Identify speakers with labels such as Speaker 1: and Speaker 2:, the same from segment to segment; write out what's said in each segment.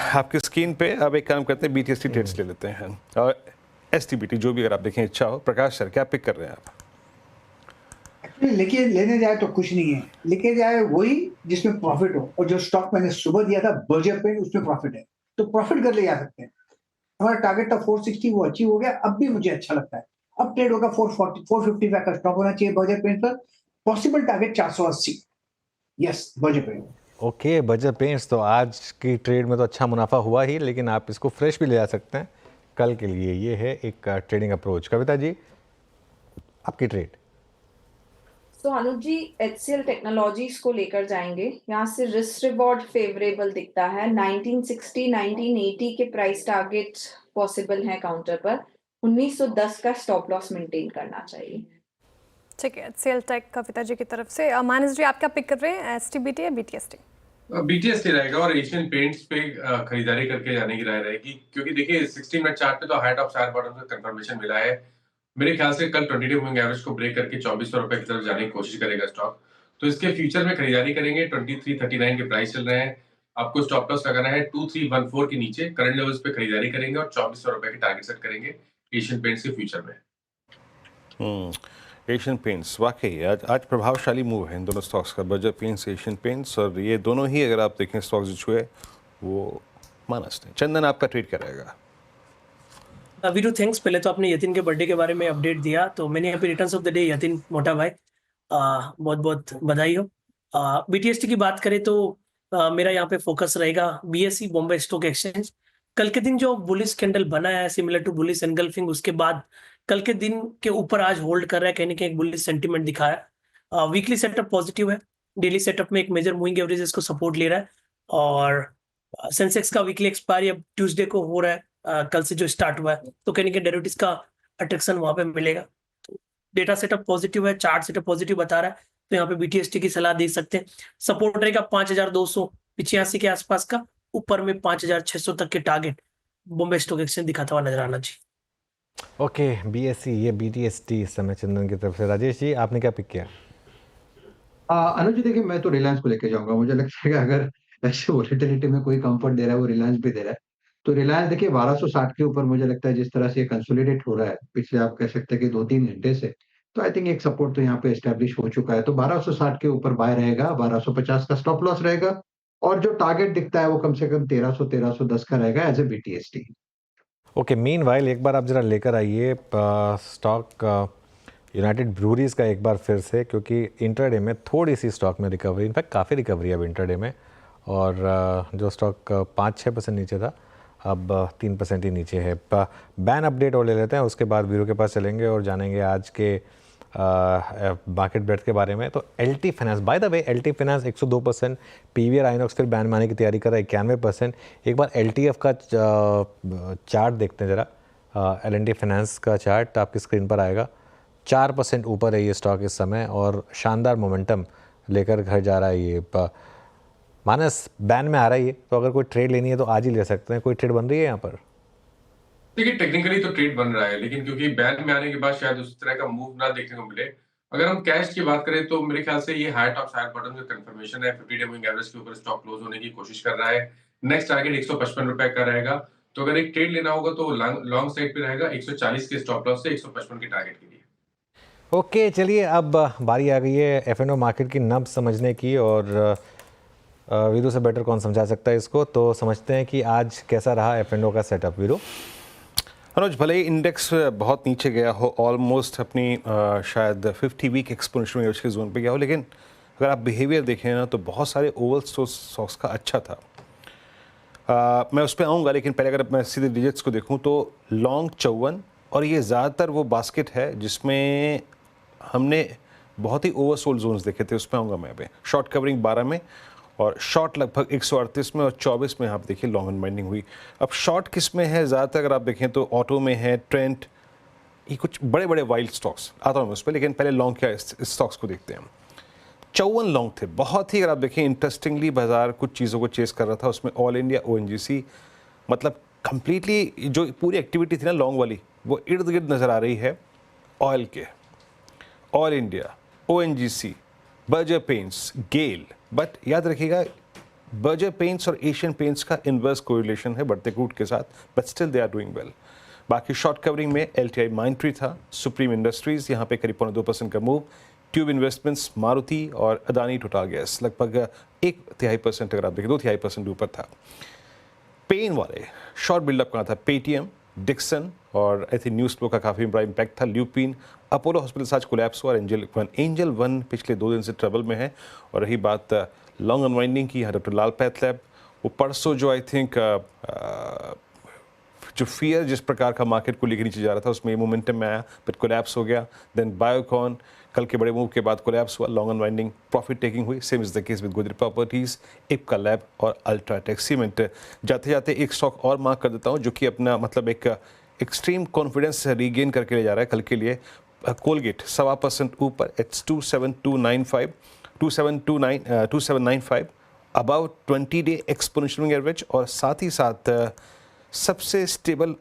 Speaker 1: आपकी स्क्रीन पे अब एक काम करते हैं, BTST ट्रेड्स ले लेते हैं और STBT जो भी अगर आप देखें इच्छा हो। प्रकाश सर क्या पिक कर रहे हैं आप?
Speaker 2: एक्चुअली लेके लेने जाए तो कुछ नहीं है, लेके जाए वही जिसमें प्रॉफिट हो, और जो स्टॉक मैंने सुबह दिया था बर्जर पे उसमें प्रॉफिट है, तो प्रॉफिट कर ले जा सकते हैं। हमारा टारगेट था 460, वो अचीव हो गया, अब भी मुझे अच्छा लगता है। अब ट्रेड होगा 440 455 का स्टॉक होना चाहिए बर्जर पेंट पर। Possible target 480। Yes, Berger paint.
Speaker 3: Okay, Berger paints तो आज की ट्रेड में तो अच्छा मुनाफा हुआ ही, लेकिन आप इसको फ्रेश भी ले जा सकते हैं कल के लिए। ये है एक ट्रेडिंग अप्रोच। कविता जी, आपकी ट्रेड।
Speaker 4: तो अनुज जी, HCL टेक्नोलॉजीज को लेकर जाएंगे। यहाँ से रिस्क रिवॉर्ड फेवरेबल दिखता है। 1960 1980 के प्राइस टारगेट पॉसिबल है काउंटर पर। 1910 का स्टॉप लॉस मेंटेन करना चाहिए।
Speaker 5: ठीक है, HCL टेक कविता जी की तरफ से। मानस जी, आप क्या पिक कर रहे हैं, STBT या BTST?
Speaker 6: BTST रहेगा और एशियन पेंट्स पे खरीदारी करके जाने की राय रहेगी, क्योंकि देखिए 60 मिनट चार्ट पे तो हाइट ऑफ शायर बॉटम का कंफर्मेशन मिला है। मेरे ख्याल से कल 20 डे मूविंग एवरेज को ब्रेक करके 2400 रुपए की तरफ जाने की कोशिश करेगा स्टॉक। तो इसके फ्यूचर में खरीदारी करेंगे। 2339 के प्राइस चल रहे हैं। आपको स्टॉप लॉस लगाना है 2314 के नीचे। करंट लेवल्स पे खरीदारी करेंगे और 2400 रुपए की टारगेट सेट करेंगे एशियन पेंट्स के फ्यूचर में।
Speaker 1: एशियन पेंट्स वाकई आज प्रभावशाली मूव है इन दोनों स्टॉक्स का, बर्जर पेंट्स, एशियन पेंट्स, और ये दोनों ही अगर आप देखें स्टॉक्स जो छुए वो मानस ने। चंदन, आपका ट्रेड क्या रहेगा?
Speaker 7: वीरू थैंक्स। पहले तो आपने यतिन के बर्थडे के बारे में अपडेट दिया, तो मैंने यहाँ पे returns of the day Yatin मोटा भाई, बहुत बहुत बधाई हो। BTST की बात करें तो मेरा यहाँ पे फोकस रहेगा BSE, बॉम्बे स्टॉक एक्सचेंज। कल के दिन जो बुलिश कैंडल बना है सिमिलर टू बुलिश एनगल्फिंग, उसके बाद कल के दिन के ऊपर आज होल्ड कर रहा है, कहीं ना कहीं एक बुलिश सेंटीमेंट दिखाया। वीकली सेटअप पॉजिटिव है। डेली सेटअप में एक मेजर मूविंग एवरेज इसको सपोर्ट ले रहा है, और सेंसेक्स का वीकली एक्सपायरी अब ट्यूसडे को हो रहा है, कल से जो स्टार्ट हुआ है, तो कहीं ना कहीं डेरिवेटिव्स का अट्रैक्शन वहां पे मिलेगा। तो डेटा सेटअप पॉजिटिव है, चार्ट सेटअप पॉजिटिव बता रहा है, तो यहाँ पे BTST की सलाह दे सकते हैं। सपोर्ट रहेगा 5285 के आसपास का, ऊपर में 5600 तक के टारगेट बॉम्बे स्टॉक एक्सचेंज दिखाता हुआ नजर आना जी।
Speaker 3: ओके, BSE ये BTST इस समय चंदन की तरफ से। राजेश जी, आपने क्या पिक किया?
Speaker 8: अनुज जी, देखिए मैं तो रिलायंस को लेके जाऊंगा। मुझे लगता है कि अगर ऐसे वोलेटिलिटी में कोई कंफर्ट दे रहा है वो रिलायंस भी दे रहा है। तो रिलायंस देखिए 1260 के ऊपर मुझे लगता है जिस तरह से ये कंसोलिडेट हो रहा है पिछले, आप कह सकते हैं कि 2-3 घंटे से, तो आई थिंक एक सपोर्ट तो यहाँ पे एस्टेब्लिश हो चुका है। तो 1260 के ऊपर बाय रहेगा, 1250 का स्टॉप लॉस रहेगा, और जो टारगेट दिखता है वो कम से कम 1300-1310 का रहेगा as a BTST।
Speaker 3: Okay, meanwhile एक बार आप जरा लेकर आइए स्टॉक यूनाइटेड ब्रूरीज का एक बार फिर से, क्योंकि इंटरडे में थोड़ी सी स्टॉक में रिकवरी, इनफैक्ट काफ़ी रिकवरी है अब इंटरडे में, और जो स्टॉक 5-6% नीचे था अब 3% ही नीचे है। बैन अपडेट और ले लेते हैं, उसके बाद वीरू के पास चलेंगे और जानेंगे आज के मार्केट ब्रेथ के बारे में। तो LT finance, by the way LT finance 102%, PVR INOX फिर बैन मारने की तैयारी कर रहा है 91%। एक बार LTF का चार्ट देखते हैं ज़रा। L&T फाइनेंस का चार्ट आपकी स्क्रीन पर आएगा। 4% ऊपर है ये स्टॉक इस समय, और शानदार मोमेंटम लेकर घर जा रहा है ये। मानस, बैन में आ रहा है ये, तो अगर कोई ट्रेड लेनी है तो आज ही ले सकते हैं। कोई ट्रेड बन रही है यहाँ पर?
Speaker 6: देखिए टेक्निकली तो ट्रेड बन रहा है, लेकिन क्योंकि बैन में आने के बाद शायद उस तरह का मूव ना देखने को मिले। अगर हम कैश की बात करें तो मेरे ख्याल से ये हाइट ऑफ शायर बॉटम का कंफर्मेशन है। 50 डे मूविंग एवरेज के ऊपर स्टॉक क्लोज होने की कोशिश कर रहा है। नेक्स्ट टारगेट 155 रुपए का रहेगा। तो अगर एक ट्रेड लेना होगा तो लॉन्ग साइड पे रहेगा 140 के स्टॉप लॉस से 155 के टारगेट के लिए।
Speaker 3: ओके, चलिए अब बारी आ गई है F&O मार्केट की नब्ज समझने की, और वीरू से बेटर कौन समझा सकता है इसको। तो समझते हैं कि आज कैसा रहा F&O का सेटअप। वीरू।
Speaker 1: अनुज, भले ही इंडेक्स बहुत नीचे गया हो, ऑलमोस्ट अपनी शायद 50 वीक एक्सपोनेंशियल एवरेज के जोन पे गया हो, लेकिन अगर आप बिहेवियर देखें ना तो बहुत सारे ओवल स्टॉक्स का अच्छा था। मैं उस पर आऊँगा, लेकिन पहले अगर मैं सीधे डिजिट्स को देखूँ तो लॉन्ग 54, और ये ज़्यादातर वो बास्केट है जिसमें हमने बहुत ही ओवरसोल्ड जोन्स देखे थे। उस पर आऊँगा मैं। पे शॉर्ट कवरिंग 12 में, और शॉर्ट लगभग 138 में, और 24 में यहाँ पर देखिए लॉन्ग अनवाइंडिंग हुई। अब शॉर्ट किस में है ज़्यादातर अगर आप देखें तो ऑटो में है, ट्रेंट, ये कुछ बड़े बड़े वाइल्ड स्टॉक्स, आता हूँ उस पर, लेकिन पहले लॉन्ग क्या स्टॉक्स को देखते हैं। 54 लॉन्ग थे, बहुत ही अगर आप देखें इंटरेस्टिंगली बाजार कुछ चीज़ों को चेस कर रहा था। उसमें ऑल इंडिया, ONGC, मतलब कंप्लीटली जो पूरी एक्टिविटी थी ना लॉन्ग वाली, वो इर्द गिर्द नज़र आ रही है ऑयल के। All India, ONGC, Berger paints, GAIL, but याद रखिएगा बर्जर पेंट्स और एशियन पेंट्स का इन्वर्स कोरिलेशन है बढ़ते क्रूड के साथ, but still they are doing well. बाकी शॉर्ट कवरिंग में LTI माइंट्री था, सुप्रीम इंडस्ट्रीज यहाँ पे करीब 2% का मूव, ट्यूब इन्वेस्टमेंट्स मारुति और अदानी टोटल गैस लगभग 1/3% अगर आप देखें 2/3% ऊपर था। पेन वाले शॉर्ट बिल्डअप कहाँ था, पेटीएम, डिक्सन और आई थिंक न्यूज़ फ्लो का काफ़ी बड़ा इम्पैक्ट था, ल्यूपिन, अपोलो हॉस्पिटल्स आज कोलैप्स हुआ और एंजल वन पिछले 2 दिन से ट्रबल में है। और रही बात लॉन्ग अनवाइंडिंग की, यहाँ डॉक्टर लाल पैथलैब, वो परसों जो आई थिंक जो फियर जिस प्रकार का मार्केट को लेकर नीचे जा रहा था उसमें मोमेंटम में आया, बट कोलैप्स हो गया। देन बायोकॉन कल के बड़े मूव के बाद कोलैप्स हुआ, लॉन्ग अनवाइंडिंग प्रॉफिट टेकिंग हुई। Same is the case with Godrej properties, Ipca lab और अल्ट्राटेक सीमेंट। जाते जाते एक स्टॉक और मार्क कर देता हूँ जो कि अपना मतलब एक एक्सट्रीम कॉन्फिडेंस रीगेन करके ले जा रहा है कल के लिए। कोलगेट 1.25% ऊपर, it's 2795 about 20-day exponential average, और साथ ही साथ सबसे stable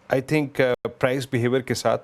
Speaker 1: I think price behaviour के साथ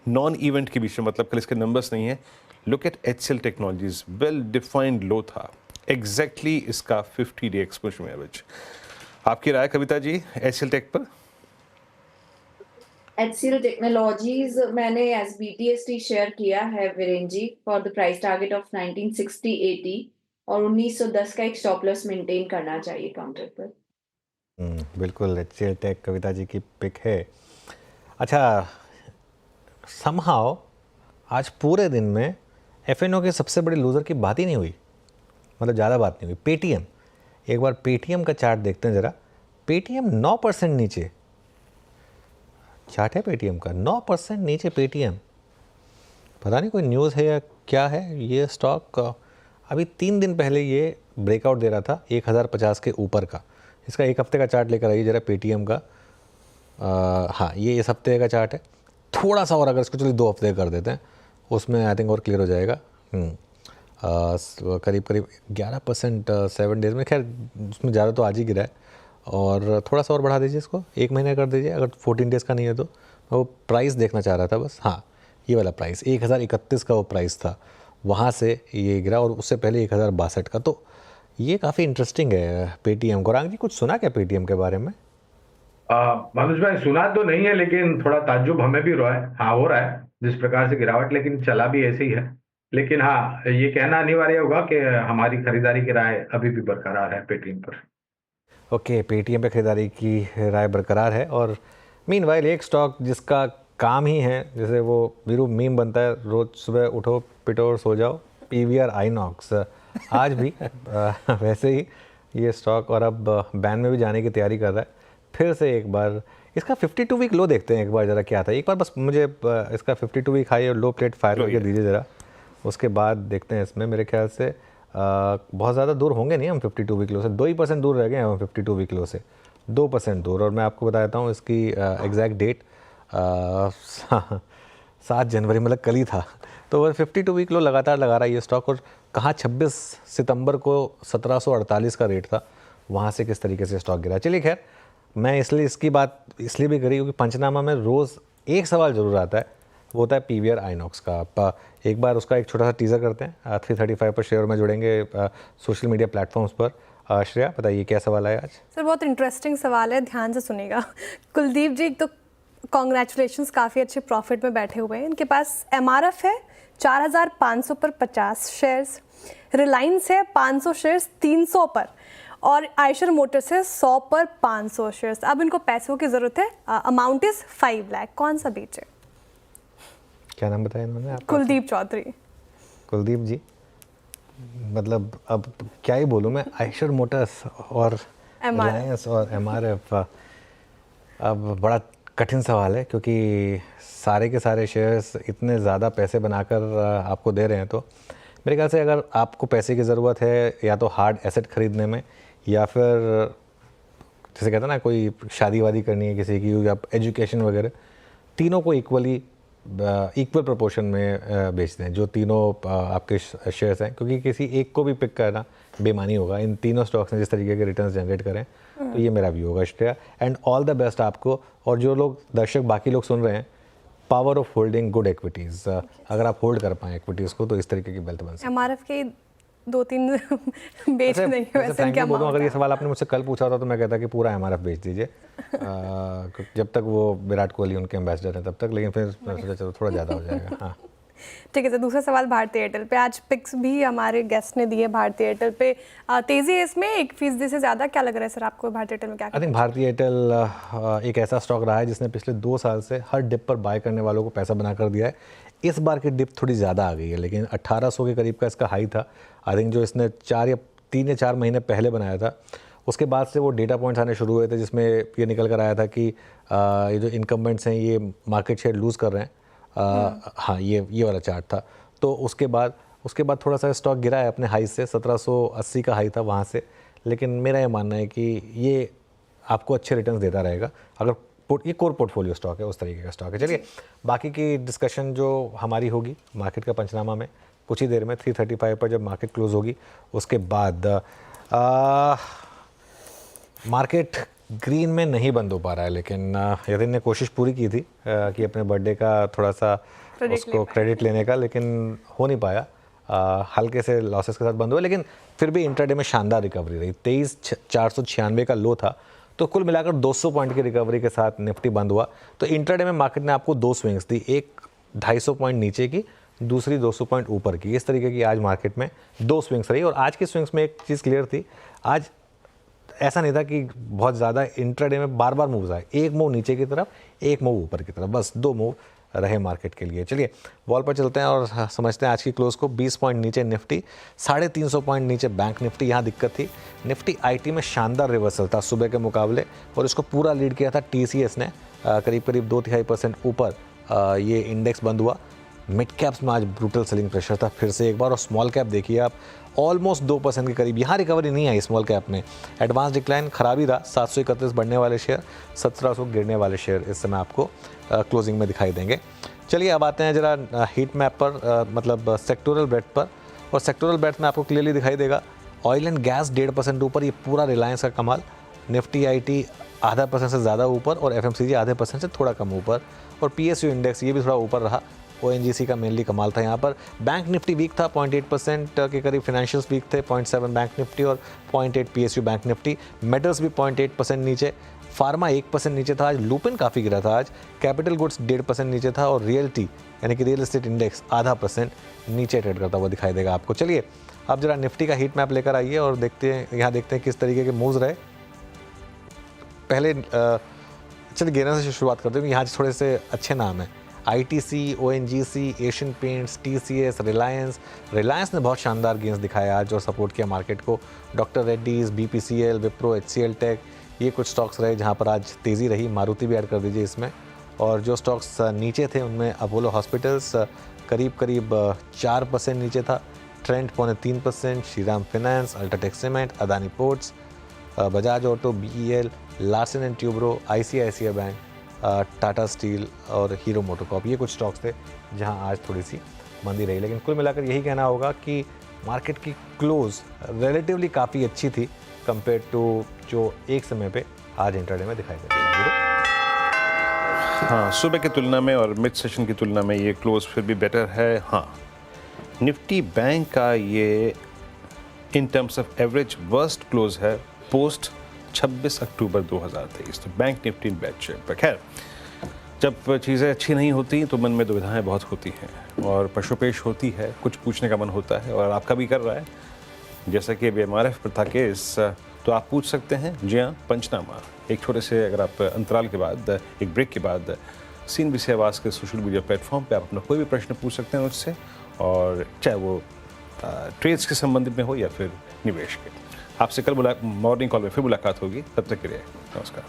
Speaker 1: नॉन इवेंट के बीच में, मतलब कल इसके नंबर्स नहीं है। Look at HCL technologies, well defined low था एग्जैक्टली इसका 50-day एक्सपोनेंशियल एवरेज। आपकी राय कविता जी HCL टेक पर?
Speaker 4: HCL टेक्नोलॉजीज मैंने एज BTST शेयर किया है Viren ji for the price target of 1960-80 और 1910 का एक स्टॉप लॉस मेंटेन करना चाहिए काउंटर पर।
Speaker 3: बिल्कुल HCL टेक कविता जी की पिक है। अच्छा, समहाउ आज पूरे दिन में FNO के सबसे बड़े लूज़र की बात ही नहीं हुई, मतलब ज़्यादा बात नहीं हुई। पेटीएम, एक बार पेटीएम का चार्ट देखते हैं ज़रा। पेटीएम 9% नीचे, चार्ट है पेटीएम का 9% नीचे पेटीएम। पता नहीं कोई न्यूज़ है या क्या है। ये स्टॉक अभी 3 दिन पहले ये ब्रेकआउट दे रहा था 1050 के ऊपर का। इसका एक हफ्ते का चार्ट लेकर आइए ज़रा पेटीएम का। हाँ, ये इस हफ्ते का चार्ट है। थोड़ा सा और अगर इसको चलिए 2 हफ्ते कर देते हैं, उसमें आई थिंक और क्लियर हो जाएगा। करीब करीब 11% 7 डेज़ में, खैर उसमें ज़्यादा तो आज ही गिरा है। और थोड़ा सा और बढ़ा दीजिए इसको, 1 महीने कर दीजिए अगर 14 डेज़ का नहीं है तो। वो प्राइस देखना चाह रहा था बस। हाँ, ये वाला प्राइस 1031 का वो प्राइस था, वहाँ से ये गिरा, और उससे पहले 1062 का। तो ये काफ़ी इंटरेस्टिंग है पेटीएम। गौरांग जी कुछ सुना क्या पेटीएम के बारे में?
Speaker 9: मनोज भाई सुना तो नहीं है, लेकिन थोड़ा ताज्जुब हमें भी रहा है। हाँ, हो रहा है जिस प्रकार से गिरावट, लेकिन चला भी ऐसे ही है। लेकिन हाँ, ये कहना अनिवार्य होगा कि हमारी खरीदारी की राय अभी भी बरकरार है पेटीएम पर।
Speaker 3: ओके, पेटीएम पे खरीदारी की राय बरकरार है। और मीनवाइल एक स्टॉक जिसका काम ही है, जैसे वो वीरू मीम बनता है, रोज़ सुबह उठो पिटो और सो जाओ, PVR आइनॉक्स आज भी वैसे ही ये स्टॉक, और अब बैन में भी जाने की तैयारी कर रहा है। फिर से एक बार इसका 52 वीक लो देखते हैं एक बार ज़रा क्या था। एक बार बस मुझे इसका 52 वीक हाई और लो प्लेट फायर करके दीजिए ज़रा, उसके बाद देखते हैं। इसमें मेरे ख्याल से बहुत ज़्यादा दूर होंगे नहीं हम 52 वीक लो से, 2% दूर रह गए हैं हम 52 वीक लो से, 2% दूर। और मैं आपको बता देता हूँ इसकी एग्जैक्ट डेट 7 जनवरी, मतलब कल ही था। तो वह 52 वीक लो लगातार लगा रहा है ये स्टॉक। और कहाँ 26 सितंबर को 1748 का रेट था, वहाँ से किस तरीके से स्टॉक गिरा। चलिए खैर, मैं इसलिए इसकी बात इसलिए भी करी क्योंकि पंचनामा में रोज़ एक सवाल ज़रूर आता है, वो होता है PVR आइनॉक्स का। आप एक बार उसका एक छोटा सा टीज़र करते हैं। 335 पर शेयर में जुड़ेंगे सोशल मीडिया प्लेटफॉर्म्स पर। श्रेया बताइए क्या सवाल है आज? सर
Speaker 5: बहुत इंटरेस्टिंग सवाल है, ध्यान से सुनिएगा। कुलदीप जी, तो कॉन्ग्रेचुलेशंस, काफ़ी अच्छे प्रॉफिट में बैठे हुए हैं। इनके पास MRF है 4500 पर 50 शेयर्स, रिलायंस है 500 शेयर्स 300 पर, और आयशर मोटर्स है 100 पर 500 शेयर्स। अब इनको पैसों की ज़रूरत है, अमाउंट इज़ 5 लाख। कौन सा बेचे?
Speaker 3: क्या नाम बताया इन्होंने आपका?
Speaker 5: कुलदीप चौधरी।
Speaker 3: कुलदीप जी, मतलब अब क्या ही बोलूँ मैं, आयशर मोटर्स और रिलायंस और MRF, अब बड़ा कठिन सवाल है क्योंकि सारे के सारे शेयर्स इतने ज़्यादा पैसे बनाकर आपको दे रहे हैं। तो मेरे ख्याल से अगर आपको पैसे की ज़रूरत है या तो हार्ड एसेट ख़रीदने में, या फिर जैसे कहते हैं ना कोई शादी वादी करनी है किसी की, या एजुकेशन वगैरह, तीनों को इक्वल प्रोपोर्शन में बेचते हैं जो तीनों आपके शेयर्स हैं, क्योंकि किसी एक को भी पिक करना बेमानी होगा। इन तीनों स्टॉक्स ने जिस तरीके के रिटर्न्स जनरेट करें, तो ये मेरा व्यू होगा। Shreya, and all the best आपको। और जो लोग दर्शक बाकी लोग सुन रहे हैं, power of holding good equities, अगर आप होल्ड कर पाएँ इक्विटीज़ को तो इस तरीके की वेल्थ बन सकती है।
Speaker 5: MRF के 2-3 बेच
Speaker 3: वैसे
Speaker 5: देंगे वैसे
Speaker 3: फ्रैंकली
Speaker 5: क्या
Speaker 3: बोलूं, अगर ये
Speaker 5: अमाउंट है।
Speaker 3: सवाल आपने मुझसे कल पूछा होता तो मैं कहता कि पूरा एमआरएफ बेच दीजिए जब तक वो विराट कोहली उनके एम्बेसडर हैं तब तक, लेकिन फिर मैं सोचा चलो थोड़ा ज़्यादा हो जाएगा। हाँ,
Speaker 5: ठीक है सर, दूसरा सवाल भारती एयरटेल पे। आज पिक्स भी हमारे गेस्ट ने दिए भारती एयरटेल पे, तेजी है इसमें 1% से ज़्यादा। क्या लग रहा है सर आपको भारती एयरटेल में क्या?
Speaker 3: आई थिंक भारती एयरटेल एक ऐसा स्टॉक रहा है जिसने पिछले 2 साल से हर डिप पर बाय करने वालों को पैसा बना कर दिया है। इस बार की डिप थोड़ी ज़्यादा आ गई है, लेकिन 1800 के करीब का इसका हाई था। आई थिंक जो इसने 3 या 4 महीने पहले बनाया था, उसके बाद से वो डेटा पॉइंट्स आने शुरू हुए थे जिसमें ये निकल कर आया था कि ये जो इनकम्बेंट्स हैं ये मार्केट शेयर लूज़ कर रहे हैं। हाँ, ये वाला चार्ट था। तो उसके बाद थोड़ा सा स्टॉक गिरा है अपने हाई से, 1780 का हाई था वहाँ से। लेकिन मेरा ये मानना है कि ये आपको अच्छे रिटर्न्स देता रहेगा अगर ये कोर पोर्टफोलियो स्टॉक है, उस तरीके का स्टॉक है। चलिए बाकी की डिस्कशन जो हमारी होगी मार्केट का पंचनामा में कुछ ही देर में 335 पर जब मार्केट क्लोज होगी, उसके बाद मार्केट ग्रीन में नहीं बंद हो पा रहा है। लेकिन यतिन ने कोशिश पूरी की थी कि अपने बर्थडे का थोड़ा सा उसको क्रेडिट लेने का, लेकिन हो नहीं पाया। हल्के से लॉसेस के साथ बंद हुआ, लेकिन फिर भी इंट्राडे में शानदार रिकवरी रही। 23,496 का लो था, तो कुल मिलाकर 200 पॉइंट की रिकवरी के साथ निफ्टी बंद हुआ। तो इंट्राडे में मार्केट ने आपको 2 स्विंग्स दी, एक 250 पॉइंट नीचे की, दूसरी 200 पॉइंट ऊपर की। इस तरीके की आज मार्केट में 2 स्विंग्स रही। और आज की स्विंग्स में एक चीज़ क्लियर थी, आज ऐसा नहीं था कि बहुत ज़्यादा इंट्राडे में बार बार मूव्स आए। एक मूव नीचे की तरफ, एक मूव ऊपर की तरफ, बस 2 मूव रहे मार्केट के लिए। चलिए वॉल पर चलते हैं और समझते हैं आज की क्लोज को। 20 पॉइंट नीचे निफ्टी, 350 पॉइंट नीचे बैंक निफ्टी। यहाँ दिक्कत थी, निफ्टी आईटी में शानदार रिवर्सल था सुबह के मुकाबले, और इसको पूरा लीड किया था टीसीएस ने। करीब 2-3% ऊपर ये इंडेक्स बंद हुआ। मिड कैप्स में आज ब्रूटल सेलिंग प्रेशर था फिर से एक बार, और स्मॉल कैप देखिए आप ऑलमोस्ट 2% के करीब। यहाँ रिकवरी नहीं आई स्मॉल कैप में, एडवांस डिक्लाइन खराबी रहा। 731 बढ़ने वाले शेयर, 1700 गिरने वाले शेयर इस समय आपको क्लोजिंग में दिखाई देंगे। चलिए अब आते हैं जरा हीट मैप पर, मतलब सेक्टोरल ब्रेथ पर। और सेक्टोरल ब्रेथ में आपको क्लियरली दिखाई देगा ऑयल एंड गैस 1.5% ऊपर, ये पूरा रिलायंस का कमाल। निफ्टी आईटी 0.5% से ज़्यादा ऊपर, और एफएमसीजी 0.5% से थोड़ा कम ऊपर, और पीएसयू इंडेक्स ये भी थोड़ा ऊपर रहा। ओएनजीसी का मेनली कमाल था यहाँ पर। बैंक निफ्टी वीक था, 0.8% के करीब फाइनेंशियल्स वीक थे, 0.7 बैंक निफ्टी और 0.8 पीएसयू बैंक निफ्टी। मेटल्स भी 0.8% नीचे, फार्मा 1% नीचे था आज, लुपिन काफ़ी गिरा था आज, कैपिटल गुड्स 1.5% नीचे था, और रियल्टी यानी कि रियल एस्टेट इंडेक्स 0.5% नीचे ट्रेड करता हुआ दिखाई देगा आपको। चलिए अब जरा निफ्टी का हीट मैप लेकर आइए और देखते हैं, यहाँ देखते हैं किस तरीके के मूव्स रहे। पहले चलिए गिरने से शुरुआत करते हैं, यहाँ थोड़े से अच्छे नाम हैं। ITC, ONGC, Asian paints, TCS, Reliance ने बहुत शानदार गेंस दिखाया आज और सपोर्ट किया मार्केट को। Doctor Reddy's, BPCL, Wipro, HCL tech, ये कुछ स्टॉक्स रहे जहां पर आज तेज़ी रही। मारुति भी ऐड कर दीजिए इसमें। और जो स्टॉक्स नीचे थे उनमें अपोलो हॉस्पिटल्स करीब 4% नीचे था, trend 3.5%, Shriram finance, UltraTech cement, Adani ports, Bajaj auto, BEL, Larsen and Toubro, ICICI bank, Tata steel और हीरो मोटोकॉर्प, ये कुछ स्टॉक्स थे जहां आज थोड़ी सी मंदी रही। लेकिन कुल मिलाकर यही कहना होगा कि मार्केट की क्लोज रिलेटिवली काफ़ी अच्छी थी कंपेयर टू जो एक समय पे आज इंट्राडे में दिखाई दे रही है।
Speaker 1: हाँ, सुबह की तुलना में और मिड सेशन की तुलना में ये क्लोज फिर भी बेटर है। हाँ, निफ्टी बैंक का ये in terms of average worst close है पोस्ट 26 अक्टूबर 2023। तो bank Nifty in bad shape पर। खैर, जब चीज़ें अच्छी नहीं होती तो मन में दुविधाएं बहुत होती हैं और पशुपेश होती है, कुछ पूछने का मन होता है, और आपका भी कर रहा है। जैसा कि एमआरएफ पर था केस, तो आप पूछ सकते हैं। जी हाँ, पंचनामा एक छोटे से, अगर आप अंतराल के बाद, एक ब्रेक के बाद CNBC आवाज़ के सोशल मीडिया प्लेटफॉर्म पे आप अपना कोई भी प्रश्न पूछ सकते हैं उससे, और चाहे वो ट्रेड्स के संबंधित में हो या फिर निवेश के। आपसे कल मॉर्निंग कॉल में फिर मुलाकात होगी, तब तक के लिए नमस्कार।